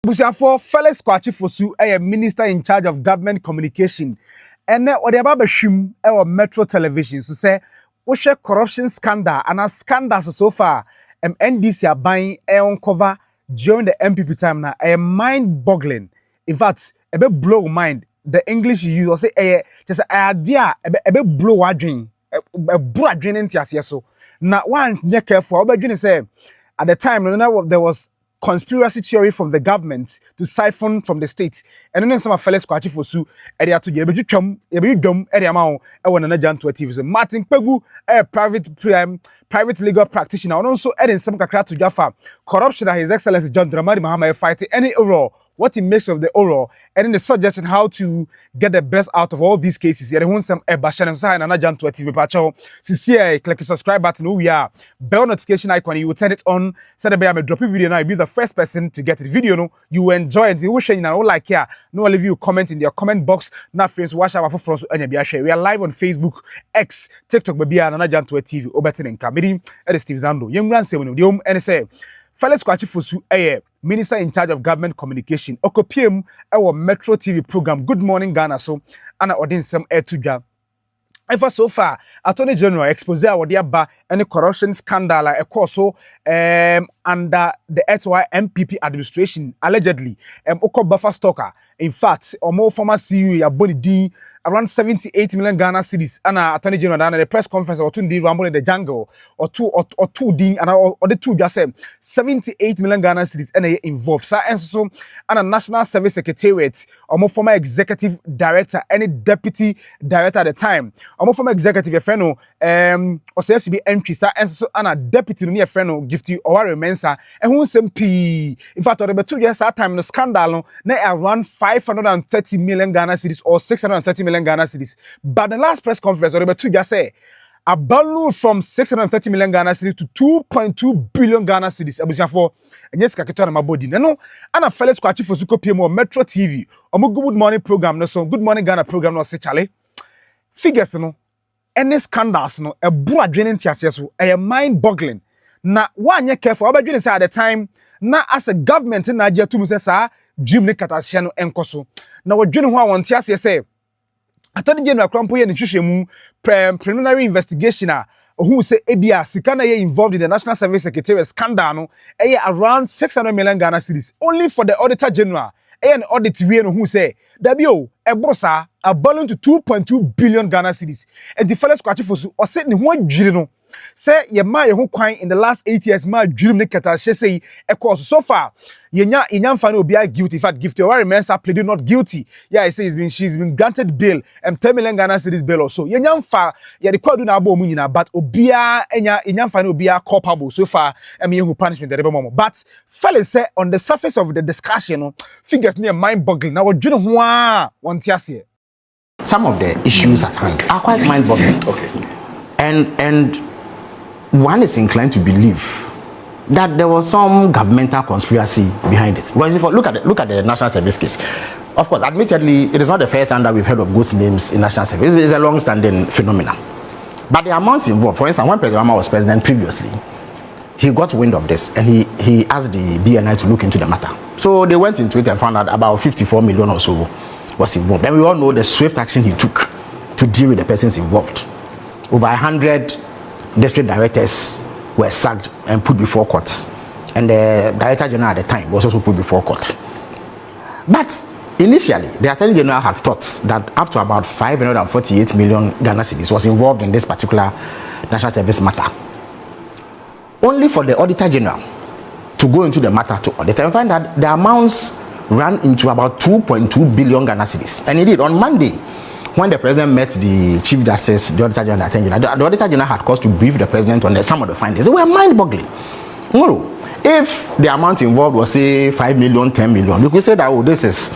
Busiafo Felix Kwakye Fosu a minister in charge of government communication. And what the Baba Shim Metro Television so say we share corruption scandal and a scandal so far NDC are buying on cover during the MPP time now a mind boggling. In fact, a bit blow mind the English you use or say just a idea a bit blow a dream a broad dream into so now one yeah careful but you say at the time there was conspiracy theory from the government to siphon from the state. And then some Felix Kwakye Fosu area to be dum area ma na Jan to TV. So Martin Kpebu a private legal practitioner and also adding some kakra to Jaffa corruption that His Excellency John Mahama fighting any overall what he makes of the oral and then the suggestion how to get the best out of all these cases. Yeah, they want some bashan and sign and Jan to TV pacho. See click the subscribe button. We are bell notification icon. You will turn it on. Say the I'm dropping video now. You'll be the first person to get the video. No, you will enjoy it. You will share now. Like yeah, no leave you comment in your comment box. Now friends, watch our for share. We are live on Facebook, X, TikTok, baby, and Jan to TV. Obetin and Kamiri. It is Steve Zando. Young man say when you and say. Felix Kwakye Fosu, minister in charge of government communication. Okopiem, our Metro TV program. Good morning, Ghana. So, and I ordained some air to job. And for so far, Attorney General exposed our dear bar any corruption scandal like a course under the SY MPP administration allegedly Oko buffer stocker. In fact, or more former CEO Yaboni D around 78 million Ghana cedis and Attorney General done the press conference or 2 D Ramble in the jungle or two D and or the two just 78 million Ghana cedis and involved. So and so and a National Service Secretariat or more former executive director, any deputy director at the time. Or more former executive friend or says to be entry and so and a deputy near friend gift you or mensa and who some P in fact or the 2 years that time in the scandal now around 530 million Ghana cedis or 630 million Ghana cedis. But the last press conference or the 2 years say a balloon from 630 million Ghana cedis to 2.2 billion Ghana cedis. Abusafo and yes kakito na mabodi. No and a Felix Kwakye Fosu kopie Metro TV or good morning program no so good morning Ghana program no say chale figures no any scandals no a broad draining tiaseso a mind boggling. Na one year careful about doing say at the time na as a government in Nigeria to say sa dream ne katahye no enkoso na wadwene ho a won tiase say Attorney General Krampo ye ne hwehwemu preliminary investigation who say ebia sika na ye involved in the National Service Secretariat scandal no around 600 million Ghana cedis only for the Auditor General an audit we no who say dabio ebrosa a balloon to 2.2 billion Ghana cedis and the Felix Kwakye Fosu o say ne ho adwire no say ye ma ye ho kwan in the last 8 years ma dwirim ne katahye say e so far yenya inyamfa no obi guilty in fact gifty or remains pleaded not guilty yeah I say she's been granted bail and 10 million Ghana cedis bail also yenyamfa ye de kwadu na abo mu nyina but obia enya inyamfa no obia culpable so far who punishment the rebel but Felix say on the surface of the discussion figures near mind boggling now dwene ho a won tiase. Some of the issues at hand are quite mind boggling. Okay. And one is inclined to believe that there was some governmental conspiracy behind it. Because if you look at the National Service case, of course, admittedly, it is not the first time that we've heard of ghost names in National Service. It is a long-standing phenomenon. But the amounts involved, for instance, when President Mahama was president previously, he got wind of this and he asked the BNI to look into the matter. So they went into it and found out about 54 million or so was involved. And we all know the swift action he took to deal with the persons involved. Over 100 district directors were sacked and put before court, and the Director General at the time was also put before court. But initially, the Attorney General had thought that up to about 548 million Ghana cedis was involved in this particular National Service matter. Only for the Auditor General to go into the matter to audit and find that the amounts ran into about 2.2 billion Ghana cedis. And indeed, on Monday, when the president met the Chief Justice, the Auditor General, the Auditor General had cause to brief the president on some of the findings. They were mind-boggling. No, if the amount involved was say 5 million, 10 million, you could say that this is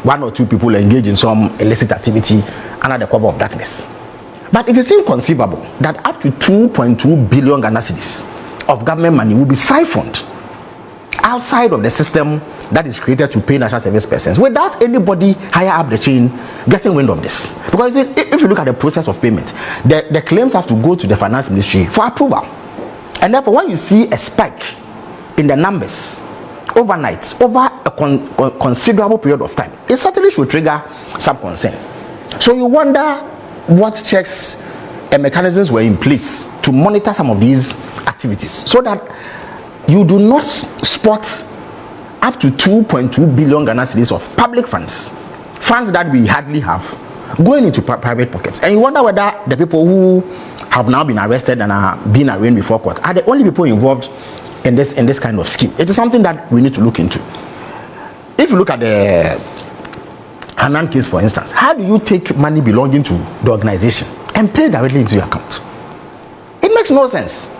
1 or 2 people engaged in some illicit activity under the cover of darkness. But it is inconceivable that up to 2.2 billion Ghana cedis of government money will be siphoned outside of the system that is created to pay national service persons without anybody higher up the chain getting wind of this. Because if you look at the process of payment, the claims have to go to the finance ministry for approval. And therefore, when you see a spike in the numbers overnight, over a considerable period of time, it certainly should trigger some concern. So you wonder what checks and mechanisms were in place to monitor some of these activities so that you do not spot up to 2.2 billion Ghana cedis of public funds that we hardly have, going into private pockets. And you wonder whether the people who have now been arrested and are being arraigned before court are the only people involved in this kind of scheme. It is something that we need to look into. If you look at the Hanan case, for instance, how do you take money belonging to the organization and pay directly into your account? It makes no sense.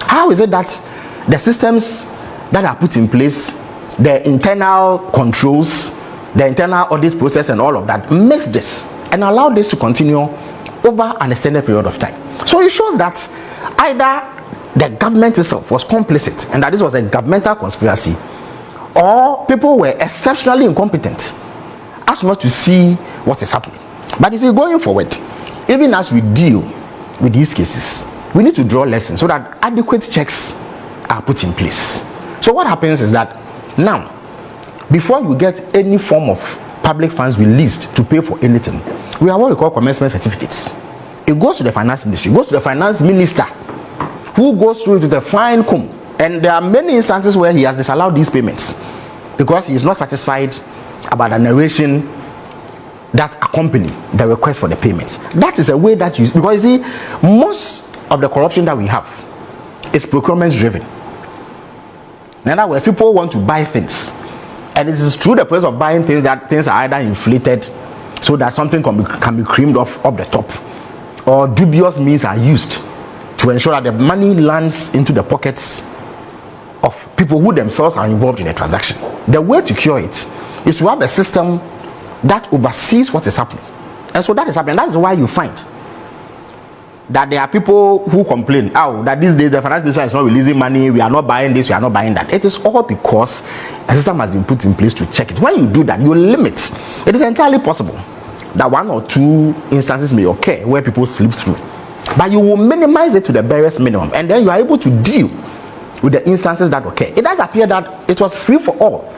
How is it that the systems that are put in place, the internal controls, the internal audit process and all of that miss this and allow this to continue over an extended period of time? So it shows that either the government itself was complicit and that this was a governmental conspiracy, or people were exceptionally incompetent as much to see what is happening. But you see, going forward, even as we deal with these cases, we need to draw lessons so that adequate checks are put in place. So what happens is that now, before you get any form of public funds released to pay for anything, we have what we call commencement certificates. It goes to the finance ministry, it goes to the finance minister, who goes through it with a fine comb. And there are many instances where he has disallowed these payments because he is not satisfied about the narration that accompany the request for the payments. That is a way that you, because you see, most of the corruption that we have is procurement driven. In other words, people want to buy things, and it is through the process of buying things that things are either inflated so that something can be creamed off the top, or dubious means are used to ensure that the money lands into the pockets of people who themselves are involved in the transaction. The way to cure it is to have a system that oversees what is happening. And so that is happening. That is why you find that there are people who complain, that these days the finance minister is not releasing money, we are not buying this, we are not buying that. It is all because a system has been put in place to check it. When you do that, you limit. It is entirely possible that one or two instances may occur where people slip through, but you will minimize it to the barest minimum, and then you are able to deal with the instances that occur. It does appear that it was free for all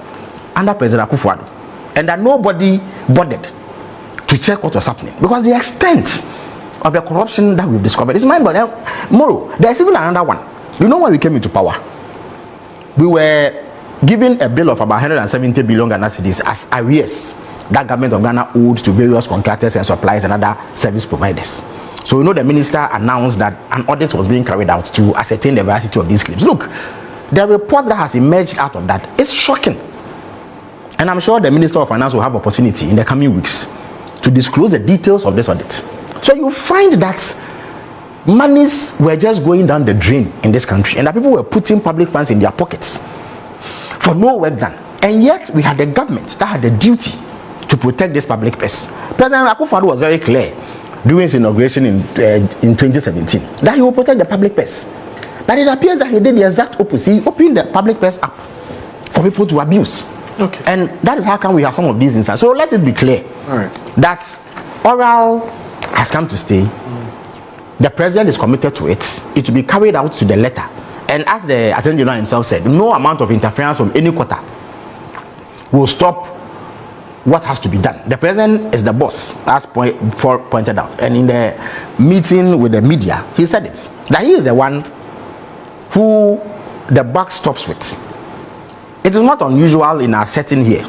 under President Akufo-Addo, and that nobody bothered to check what was happening, because the extent of the corruption that we've discovered is mind-boggling. Moro, there's even another one. You know, when we came into power, we were given a bill of about 170 billion Ghana cedis as arrears that government of Ghana owed to various contractors and suppliers and other service providers. So, you know, the minister announced that an audit was being carried out to ascertain the veracity of these claims. Look, the report that has emerged out of that is shocking. And I'm sure the Minister of Finance will have opportunity in the coming weeks to disclose the details of this audit. So you find that monies were just going down the drain in this country, and that people were putting public funds in their pockets for no work done. And yet we had the government that had the duty to protect this public purse. President Akufo-Addo was very clear during his inauguration in 2017 that he will protect the public purse. But it appears that he did the exact opposite. He opened the public purse up for people to abuse. Okay. And that is how come we have some of these instances. So let it be clear that oral has come to stay. The president is committed to it. It will be carried out to the letter. And as the Attorney General himself said, no amount of interference from any quarter will stop what has to be done. The president is the boss, as pointed out. And in the meeting with the media, he said it, that he is the one who the buck stops with. It is not unusual in our setting here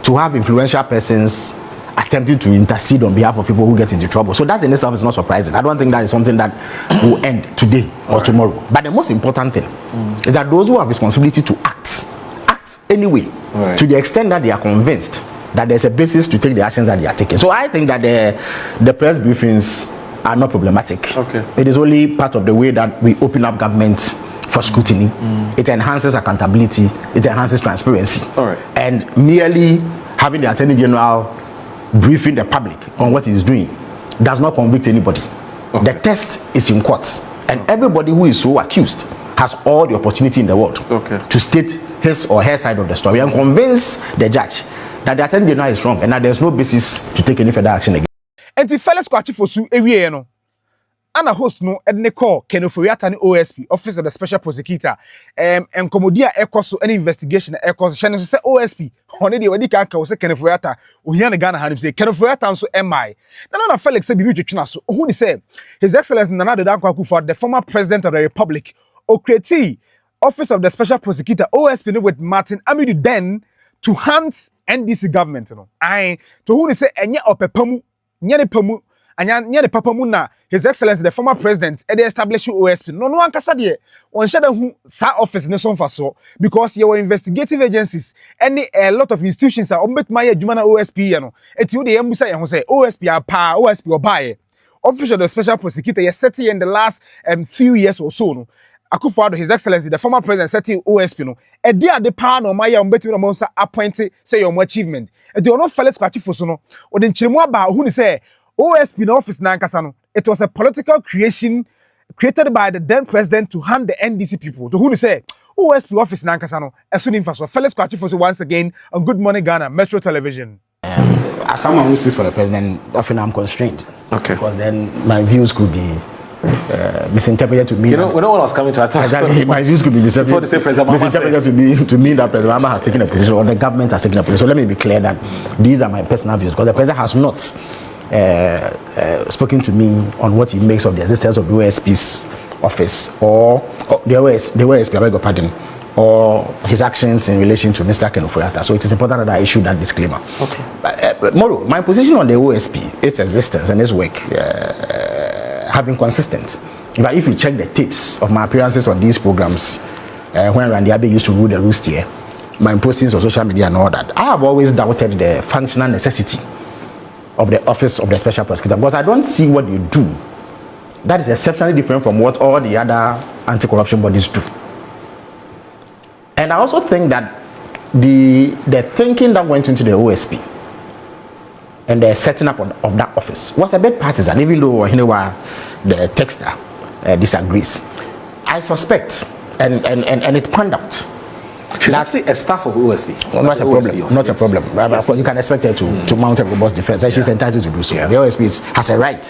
to have influential persons attempting to intercede on behalf of people who get into trouble. So that in itself is not surprising. I don't think that is something that will end today or tomorrow. But the most important thing is that those who have responsibility to act anyway, to the extent that they are convinced that there's a basis to take the actions that they are taking. So I think that the press briefings are not problematic. Okay. It is only part of the way that we open up government for scrutiny. It enhances accountability, it enhances transparency. And merely having the Attorney General briefing the public on what he is doing does not convict anybody. The test is in courts, and everybody who is so accused has all the opportunity in the world to state his or her side of the story and convince the judge that the Attorney General is wrong and that there's no basis to take any further action again. And the Felix Kwakye Fosu ewie no ana host no edne call Kenoforiata ni OSP Office of the Special Prosecutor enkomodia ekoso any investigation ekoso hye no say OSP one dey wadi ka wo say Kenoforiata ohia ne Ghana hanim say Kenoforiata nso MI na Felix say bibi twetwena so who say His Excellency Nana Addo Dankwa Akufo-Addo the former President of the Republic okreti Office of the Special Prosecutor OSP with Martin Kpebu then to hunt NDC government no ai to who say enye opepamu nye ne pamu anya nye ne papa mu na His Excellency the former president e dey establish OSP no ankasa de on shada hu sa office ne so mfa so because your investigative agencies any a lot of institutions are ombetuma ye adwuma na OSP ye no eti wo de yambusa ye ho say OSP apa OSP obaye official of the Special Prosecutor ye set in the last few years or so no Akufo-Addo His Excellency the former president setting OSP no e dey ade pa na omaye ombetumi no monsa appoint say your achievement e dey no Felix Kwakye Fosu no o de nchiremu aba hu ni say OSP in office nankasa no it was a political creation created by the then president to hand the NDC people to who say OSP office nankasa no esu ni mfaso Felix Kwakye Fosu once again on Good Morning Ghana Metro Television. As someone who speaks for the president, often I'm constrained. Okay. Because then my views could be misinterpreted to me. You know, when I was coming to attack, my views could be misinterpreted to mean that President Mahama has taken a position or the government has taken a position. So let me be clear that these are my personal views because the president has not spoken to me on what he makes of the existence of the OSP's office or the OSP, I beg your pardon, or his actions in relation to Mr. Kenoforiata. So it is important that I issue that disclaimer. Okay. Moro, my position on the OSP, its existence and its work have been consistent. In fact, if you check the tapes of my appearances on these programs, when Randy Abe used to rule the roost here, my postings on social media and all that, I have always doubted the functional necessity of the Office of the Special Prosecutor because I don't see what they do that is exceptionally different from what all the other anti-corruption bodies do. And I also think that the thinking that went into the OSP and the setting up of that office was a bit partisan, even though the texter disagrees. I suspect, and its conduct. She's actually a staff of OSP. Well, not a problem. Not a problem. Of course, you can expect her to mount a robust defense, and she's entitled to do so. The OSP has a right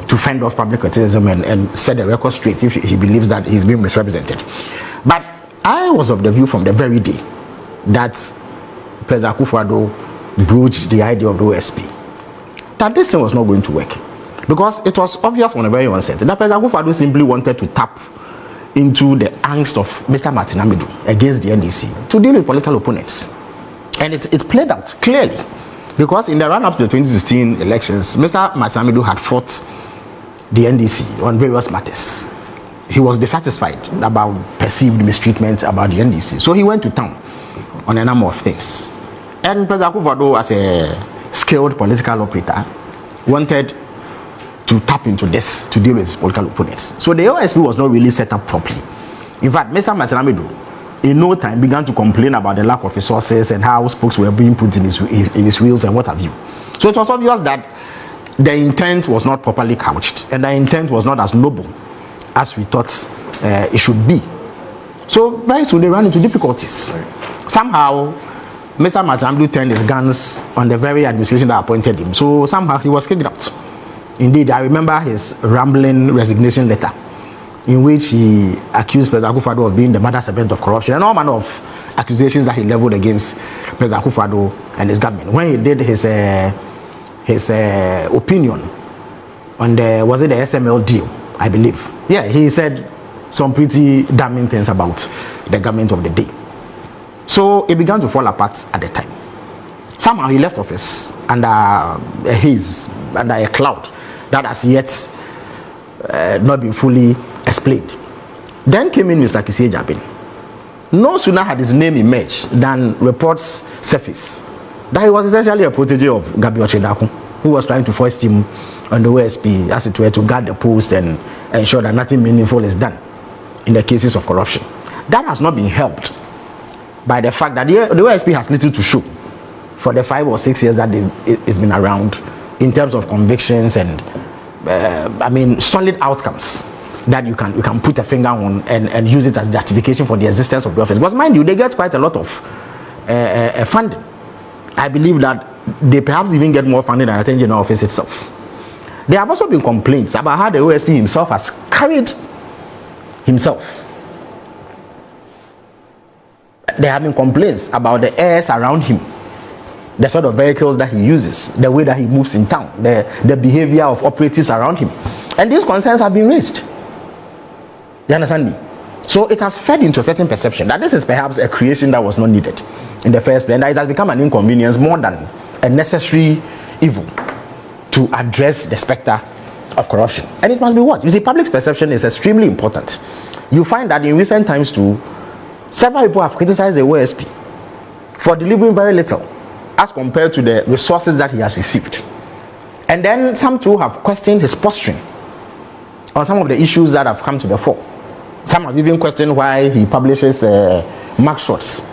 to fend off public criticism and set the record straight if he believes that he's being misrepresented. But I was of the view from the very day that President Akufo-Addo broached the idea of the OSP that this thing was not going to work because it was obvious from the very onset that President Akufo-Addo simply wanted to tap into the angst of Mr. Martin Kpebu against the NDC to deal with political opponents. And it played out clearly because in the run-up to the 2016 elections, Mr. Martin Kpebu had fought the NDC on various matters. He was dissatisfied about perceived mistreatment about the NDC. So he went to town on a number of things. And President Akufo-Addo, as a skilled political operator, wanted to tap into this to deal with his political opponents. So the OSP was not really set up properly. In fact, Mr. Martin Kpebu, in no time, began to complain about the lack of resources and how spokes were being put in his wheels and what have you. So it was obvious that the intent was not properly couched and the intent was not as noble as we thought it should be. So very soon they ran into difficulties. Somehow, Mr. Martin Kpebu turned his guns on the very administration that appointed him. So somehow he was kicked out. Indeed, I remember his rambling resignation letter in which he accused President Akufo-Addo of being the mother serpent of corruption and all manner of accusations that he leveled against President Akufo-Addo and his government. When he did his opinion on the SML deal, I believe. Yeah, he said some pretty damning things about the government of the day. So it began to fall apart at the time. Somehow he left office under a haze, under a cloud that has yet not been fully explained. Then came in Mr. Kissie Jabin. No sooner had his name emerged than reports surfaced that he was essentially a protege of Gabi Ochedaku, who was trying to foist him on the OSP, as it were, to guard the post and ensure that nothing meaningful is done in the cases of corruption. That has not been helped by the fact that the OSP has little to show for the 5 or 6 years that it's been around in terms of convictions and solid outcomes that you can put a finger on and use it as justification for the existence of the office. Because mind you, they get quite a lot of funding. I believe that they perhaps even get more funding than the Attorney General office itself. There have also been complaints about how the OSP himself has carried himself. There have been complaints about the airs around him, the sort of vehicles that he uses, the way that he moves in town, the behavior of operatives around him. And these concerns have been raised. You understand me? So it has fed into a certain perception that this is perhaps a creation that was not needed in the first place, and that it has become an inconvenience more than a necessary evil to address the specter of corruption. And it must be what? You see, public perception is extremely important. You find that in recent times too, several people have criticized the OSP for delivering very little as compared to the resources that he has received. And then some too have questioned his posturing on some of the issues that have come to the fore. Some have even questioned why he publishes mugshots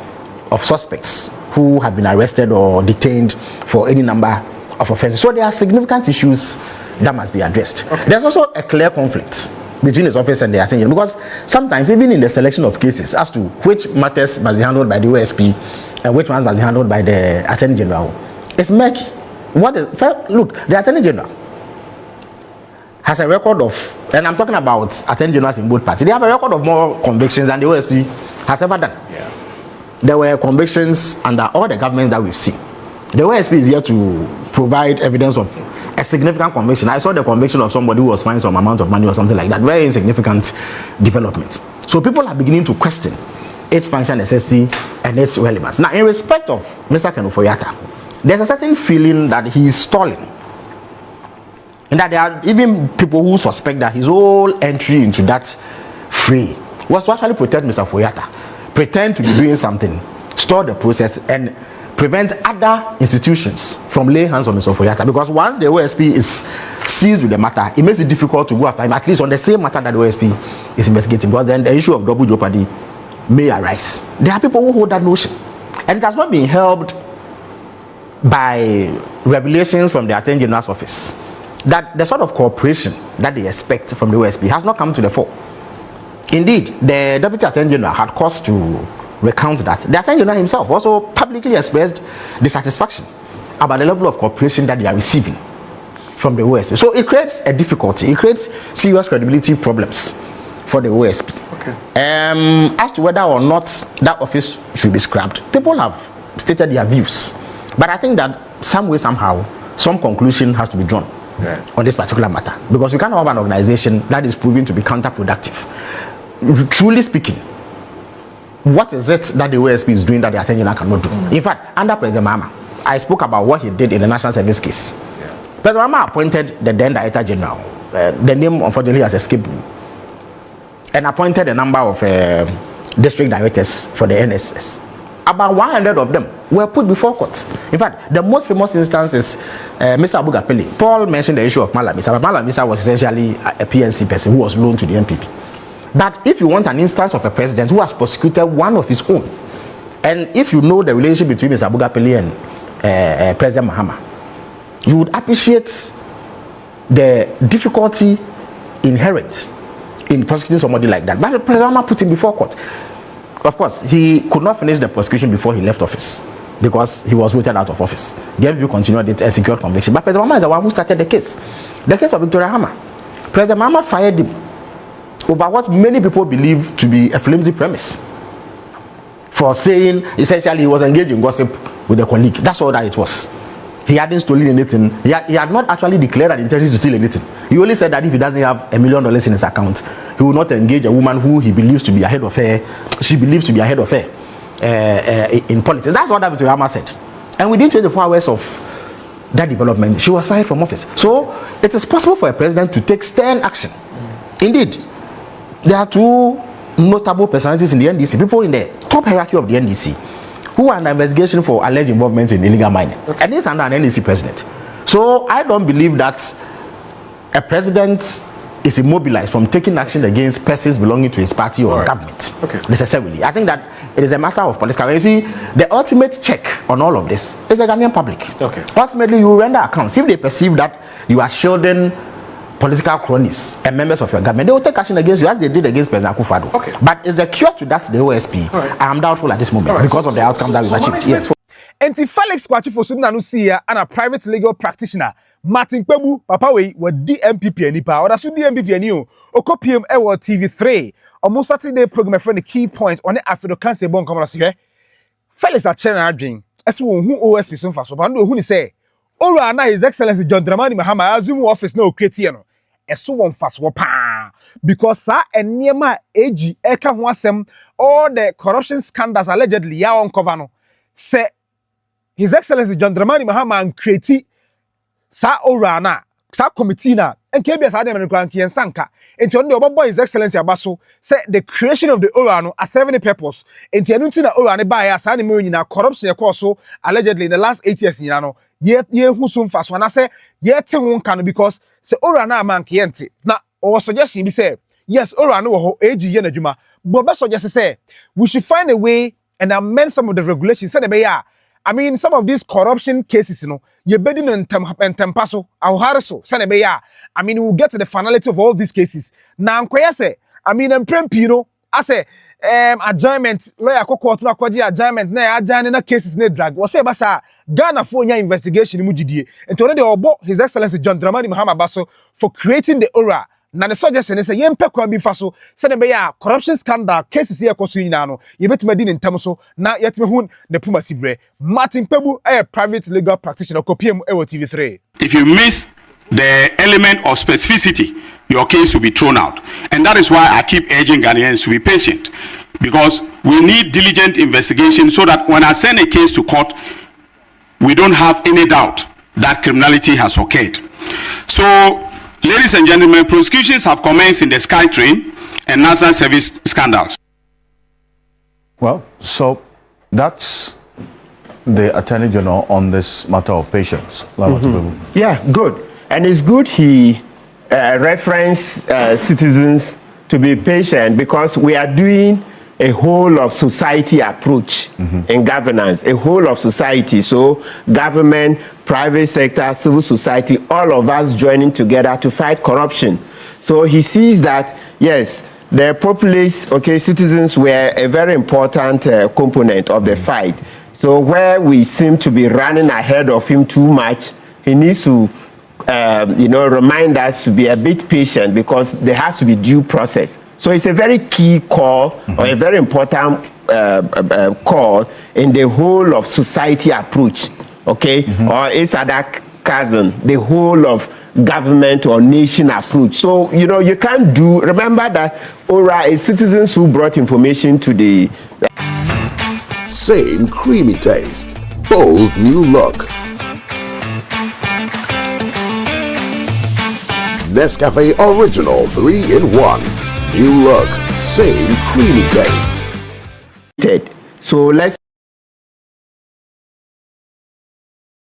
of suspects who have been arrested or detained for any number of offenses. So there are significant issues that must be addressed. Okay. There's also a clear conflict between his office and the Attorney General, because sometimes even in the selection of cases as to which matters must be handled by the OSP and which ones must be handled by the Attorney General, it's murky. Look, the Attorney General has a record of, and I'm talking about Attorney Generals in both parties, they have a record of more convictions than the OSP has ever done. Yeah. There were convictions under all the governments that we've seen. The OSP is here to provide evidence of a significant conviction. I saw the conviction of somebody who was fined some amount of money or something like that. Very insignificant development. So people are beginning to question its function, necessity, and its relevance. Now, in respect of Mr. Kenufo-Yatta, there's a certain feeling that he is stalling. And that there are even people who suspect that his whole entry into that fray was to actually protect Mr. Foyata, pretend to be doing something, stall the process, and prevent other institutions from laying hands on Mr. Foyata. Because once the OSP is seized with the matter, it makes it difficult to go after him, at least on the same matter that the OSP is investigating, because then the issue of double jeopardy may arise. There are people who hold that notion, and it has not been helped by revelations from the Attorney General's office that the sort of cooperation that they expect from the OSP has not come to the fore. Indeed, the Deputy Attorney General had cause to recount that. The Attorney General himself also publicly expressed dissatisfaction about the level of cooperation that they are receiving from the OSP. So it creates a difficulty, it creates serious credibility problems for the OSP. Okay. As to whether or not that office should be scrapped, people have stated their views. But I think that some way, somehow, some conclusion has to be drawn on this particular matter, because we can't have an organization that is proving to be counterproductive. Truly speaking, what is it that the OSP is doing that the Attorney General cannot do? In fact, under President Mahama, I spoke about what he did in the National Service case. President Mahama appointed the then Director General. The name unfortunately has escaped me, and appointed a number of district directors for the NSS. About 100 of them were put before court. In fact, the most famous instance is Mr. Abu Gapele. Paul mentioned the issue of Malamisa, but Malamisa was essentially a PNC person who was loaned to the MPP. But if you want an instance of a president who has prosecuted one of his own, and if you know the relationship between Mr. Abu Gapele and President Mahama, you would appreciate the difficulty inherent in prosecuting somebody like that. But President Mahama put him before court. Of course, he could not finish the prosecution before he left office because he was voted out of office. The MPP continued it and secured conviction. But President Mahama is the one who started the case. The case of Victoria Hammer. President Mahama fired him over what many people believe to be a flimsy premise, for saying essentially he was engaged in gossip with a colleague. That's all that it was. He hadn't stolen anything. He had not actually declared an intention to steal anything. He only said that if he doesn't have $1 million in his account, he will not engage a woman who he believes to be ahead of her, she believes to be ahead of her in politics. That's what Victoria Hammer said. And within 24 hours of that development, she was fired from office. So it is possible for a president to take stern action. Indeed, there are two notable personalities in the NDC, people in the top hierarchy of the NDC, who are under investigation for alleged involvement in illegal mining. And this is under an NDC president. So I don't believe that a president is immobilized from taking action against persons belonging to his party or government necessarily. I think that it is a matter of political. You see, the ultimate check on all of this is the Ghanaian public. Ultimately, you render accounts. If they perceive that you are shielding political cronies and members of your government, they will take action against you as they did against President Akufo-Addo. But is the cure to that the OSP? I am doubtful at this moment because of the outcome that we've achieved. And Felix Kwakye Fosu na no see and a private legal practitioner Martin Kpebu papa we di MPP anipa oda so di MPP ani o okopiem e wo TV3 omo Saturday program friend the key point on African cancer bon come se Felix Kwakye adwen ese wo hu OSP so mfa so ba no hu ni say ora na his excellency John Mahama assume office na o create no eso wo mfa so pa because sa eniema agi eka ho asem all the corruption scandals allegedly ya uncover no say his excellency John Mahama and create sa ora na sa committee na enke bia sa dem no kwan kien sanka enti on de obobo his excellency abaso say the creation of the ora no a serving purpose enti anu nti na ora ne ba ya sa ne me nyina corruption e so allegedly in the last 8 years nyina no ye hu so mfa so na say ye te ho nka no because say ora na amanke enti na o suggestion bi say yes ora no wo ho agi ye na dwuma but be suggest say we should find a way and amend some of the regulations say be ya I mean, some of these corruption cases, you know, you're bedding in tempaso, so, Senebeya. I mean, we'll get to the finality of all these cases. Now, say, I mean, I'm Pino, I say, adjournment, lawyer, court, no, adjournment, na adjournment cases, ne drag. Was say, Basa, Ghana for your investigation, Mujidi, and to already His Excellency John Mahama Basso for creating the aura. Na the suggestion is a yempe kwa bi faso se ne be ya corruption scandal cases here koso yina no ye betuma di ne ntam so na yetime hu ne puma sibre Martin Kpebu a private legal practitioner kopiem e wo TV3. If you miss the element of specificity, your case will be thrown out, and that is why I keep urging Ghanaians to be patient, because we need diligent investigation so that when I send a case to court, we don't have any doubt that criminality has occurred. So, ladies and gentlemen, prosecutions have commenced in the SkyTrain and National Service scandals. Well, so that's the Attorney General on this matter of patience. Yeah, good. And it's good he referenced citizens to be patient, because we are doing a whole of society approach in governance, a whole of society. So government, private sector, civil society, all of us joining together to fight corruption. So he sees that, yes, the populace, okay, citizens were a very important component of the fight. So where we seem to be running ahead of him too much, he needs to remind us to be a bit patient, because there has to be due process. So it's a very key call, or a very important call in the whole of society approach, okay? Or its other cousin, the whole of government or nation approach. So, you know, you can't do, remember that ORA is citizens who brought information to the... Same creamy taste, bold new look. Nescafe Original 3-in-1. New look, same creamy taste. So let's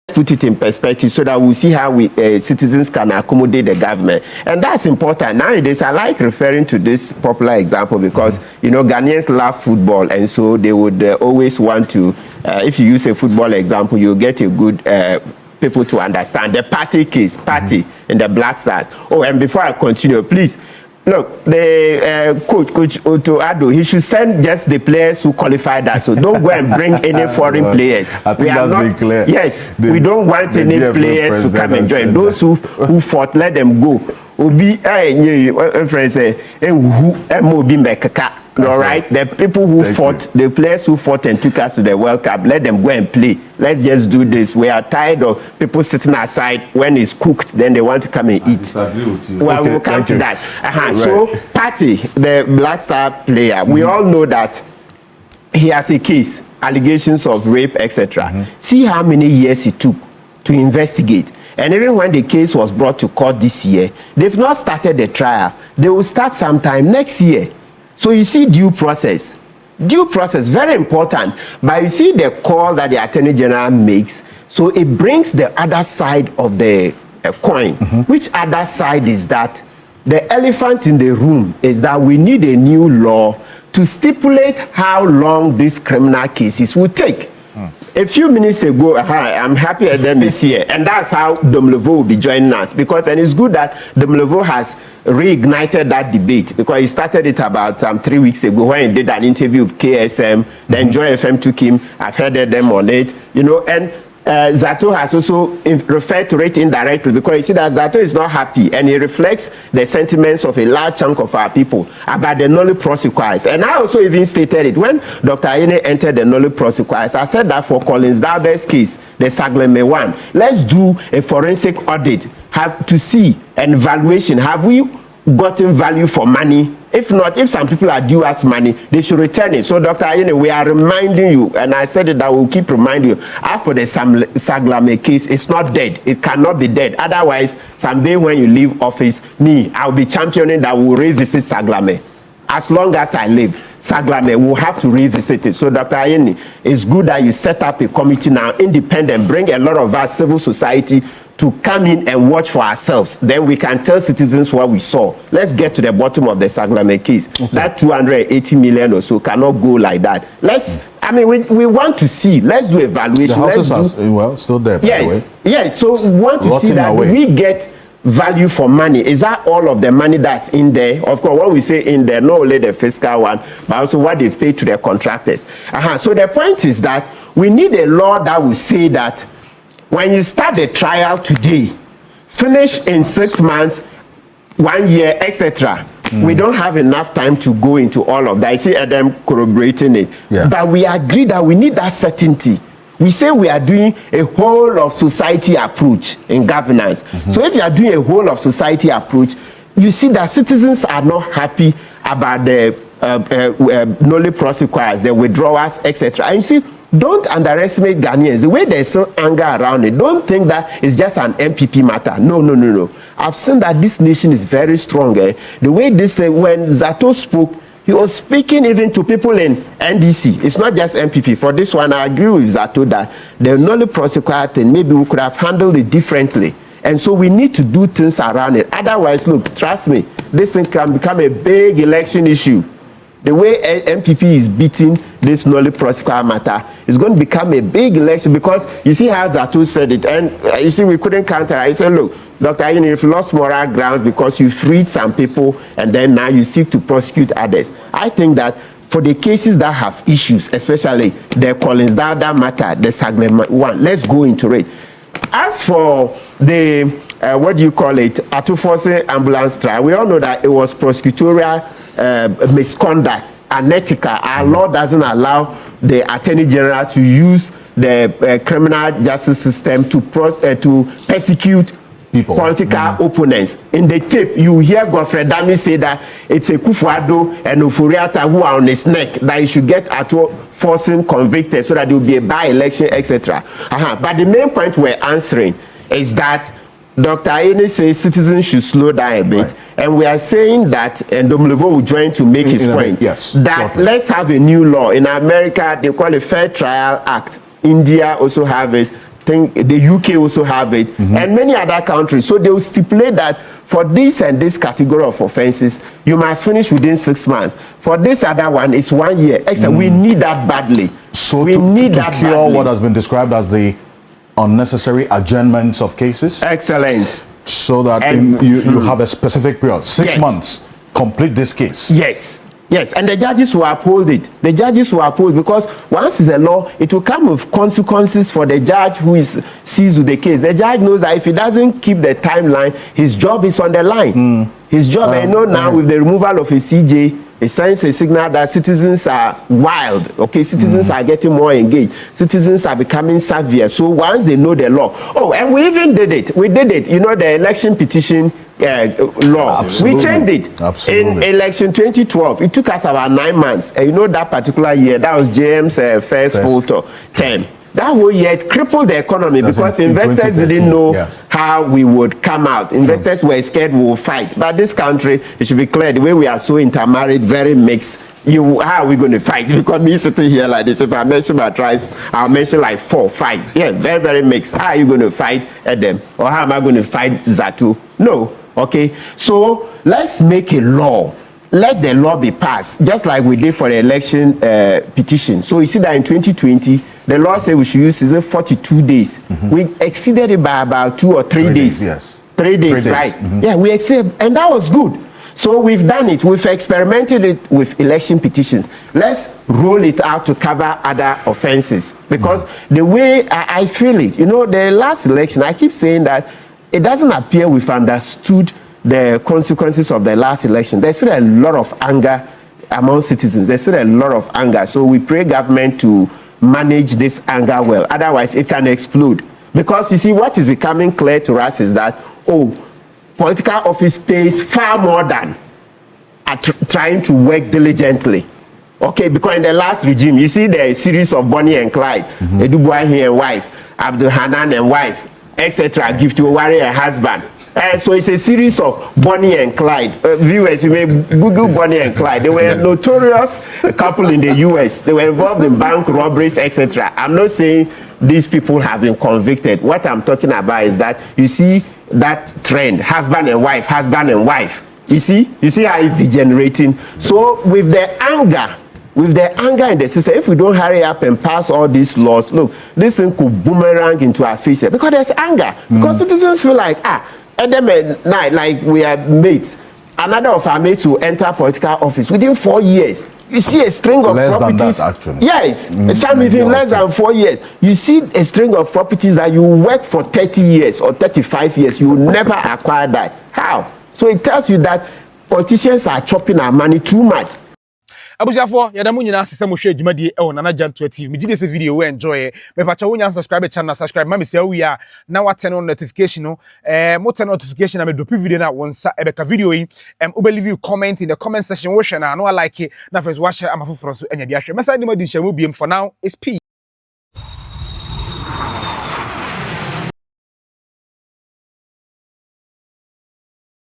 put it in perspective so that we'll see how we citizens can accommodate the government. And that's important. Nowadays, I like referring to this popular example because, you know, Ghanaians love football, and so they would always want to, if you use a football example, you'll get a good people to understand. The party case, in the Black Stars. Oh, and before I continue, please, look, the coach Otto Addo, he should send just the players who qualified us. So don't go and bring any foreign players. I think that's very clear. Yes, we don't want any players to come and join. Those who fought, let them go. Obi, friends say, all right, the people who fought, the players who fought and took us to the World Cup, let them go and play. Let's just do this. We are tired of people sitting aside when it's cooked, then they want to come and eat. Well, we'll come to that. Right. So, Patty, the Black Star player, we all know that he has a case, allegations of rape, etc. See how many years it took to investigate. And even when the case was brought to court this year, they've not started the trial. They will start sometime next year. So you see due process. Due process, very important. But you see the call that the Attorney General makes, so it brings the other side of the coin. Which other side is that? The elephant in the room is that we need a new law to stipulate how long these criminal cases will take. A few minutes ago, I'm happy at them is here, and that's how Domlevo will be joining us, because, and it's good that Domlevo has reignited that debate, because he started it about 3 weeks ago when he did an interview with KSM, then Joy FM took him, I've heard them on it, you know, and Zato has also referred to it indirectly, because you see that Zato is not happy, and he reflects the sentiments of a large chunk of our people about the nolly prosecutions. And I also even stated it when Dr. Ayine entered the nolly prosecutions. I said that for Collins Darby's case, the Sagleme one, let's do a forensic audit, have to see an evaluation. Have we gotten value for money? If not, if some people are due us money, they should return it. So, Dr. Ayine, we are reminding you, and I said it, I will keep reminding you, after the Saglame case, it's not dead. It cannot be dead. Otherwise, someday when you leave office, I will be championing that we will revisit Saglame. As long as I live, Saglame will have to revisit it. So, Dr. Ayine, it's good that you set up a committee now, independent, bring a lot of us, civil society, to come in and watch for ourselves. Then we can tell citizens what we saw. Let's get to the bottom of the Saglame case. Okay. That 280 million or so cannot go like that. I mean, we want to see. Let's do evaluation. The houses are still there, by the way. Yes, so we want to see that we get value for money. Is that all of the money that's in there? Of course, when we say in there, not only the fiscal one, but also what they've paid to their contractors. So the point is that we need a law that will say that when you start the trial today, finish in 6 months, 1 year, etc. We don't have enough time to go into all of that. I see Adam corroborating it. Yeah. But we agree that we need that certainty. We say we are doing a whole of society approach in governance. So if you are doing a whole of society approach, you see that citizens are not happy about the nolly prosecutors, the withdrawals, etc. And you see, don't underestimate Ghanaians. The way there's still anger around it, don't think that it's just an MPP matter. No. I've seen that this nation is very strong. The way this, when Zato spoke, he was speaking even to people in NDC. It's not just MPP. For this one, I agree with Zato that the nolly prosecutor thing, maybe we could have handled it differently. And so we need to do things around it. Otherwise, look, trust me, this thing can become a big election issue. The way MPP is beating this nolly prosecutor matter is going to become a big election, because you see how Zato said it, and you see we couldn't counter. I said, look, Dr. Ayine, you've lost moral grounds because you freed some people and then now you seek to prosecute others. I think that for the cases that have issues, especially the Collins Dada matter, the Saglem one, let's go into it. As for the what do you call it, Atufose ambulance trial, we all know that it was prosecutorial misconduct, unethical. Our law doesn't allow the Attorney General to use the criminal justice system to persecute political opponents. In the tape, you hear Godfrey Dami say that it's a Kufuado and Oforiata who are on his neck, that you should get forcing convicted so that there will be a by-election, etc. But the main point we're answering is that Dr. Ayine says citizens should slow down a bit, and we are saying that, and Domlevo will join to make his point, that let's have a new law. In America, they call it Fair Trial Act. India also have it. The UK also have it, and many other countries. So they will stipulate that for this and this category of offenses, you must finish within 6 months. For this other one, it's 1 year. Except we need that badly. So we need that cure badly. What has been described as the unnecessary adjournments of cases. Excellent. So that you have a specific period, 6 months, complete this case. Yes, and the judges will uphold it. The judges will uphold, because once it's a law, it will come with consequences for the judge who is seized with the case. The judge knows that if he doesn't keep the timeline, his job is on the line. His job, I know now with the removal of a CJ, it sends a signal that citizens are wild. Okay, citizens are getting more engaged. Citizens are becoming savvier. So once they know the law, and we even did it. We did it. You know, the election petition law. Absolutely. We changed it in election 2012. It took us about 9 months. And you know, that particular year, that was James' first voter term. That whole year, it crippled the economy because investors didn't know how we would come out. Investors were scared we would fight. But this country, it should be clear, the way we are so intermarried, very mixed. How are we going to fight? Because me sitting here like this, if I mention my tribes, I'll mention like 4, 5. Yeah, very, very mixed. How are you going to fight them? Or how am I going to fight Zato? No. Okay. So let's make a law. Let the law be passed, just like we did for the election petition. So you see that in 2020, the law said we should use 42 days. We exceeded it by about 2 or 3 days. 3 days, yes. 3 days, right? Yeah, we exceeded, and that was good. So we've done it. We've experimented it with election petitions. Let's roll it out to cover other offenses. Because the way I feel it, the last election, I keep saying that it doesn't appear we've understood the consequences of the last election. There's still a lot of anger among citizens. There's still a lot of anger. So we pray government to manage this anger well. Otherwise, it can explode. Because you see, what is becoming clear to us is that, political office pays far more than trying to work diligently. Okay, because in the last regime, you see there is a series of Bonnie and Clyde, Edubuahi and wife, Abdul Hanan and wife, etc., Gift Owari and husband. So it's a series of Bonnie and Clyde. Viewers, you may Google Bonnie and Clyde. They were a notorious couple in the US. They were involved in bank robberies, etc. I'm not saying these people have been convicted. What I'm talking about is that you see that trend, husband and wife. You see how it's degenerating. So with the anger in the system, if we don't hurry up and pass all these laws, look, this thing could boomerang into our face because there's anger. Because citizens feel like, at them at night, like we are mates. Another of our mates will enter political office within 4 years. You see a string of less properties. Than that, actually. Yes, some even less than 4 years. You see a string of properties that you work for 30 years or 35 years. You will never acquire that. How? So it tells you that politicians are chopping our money too much. Abusiafo yada mu nyina asese mo hwe adwumadi e wona na Janto TV me gide video we enjoy me pacha wonya subscribe channel subscribe ma me se wi a na wa turn on notification no mo turn notification na me drop video na wonsa ebeka video yi ube leave you comment in the comment section wo hwe na no like na friends wa share amafoforo so anya bi ahwe message ma di hwe mu biem for now is peace.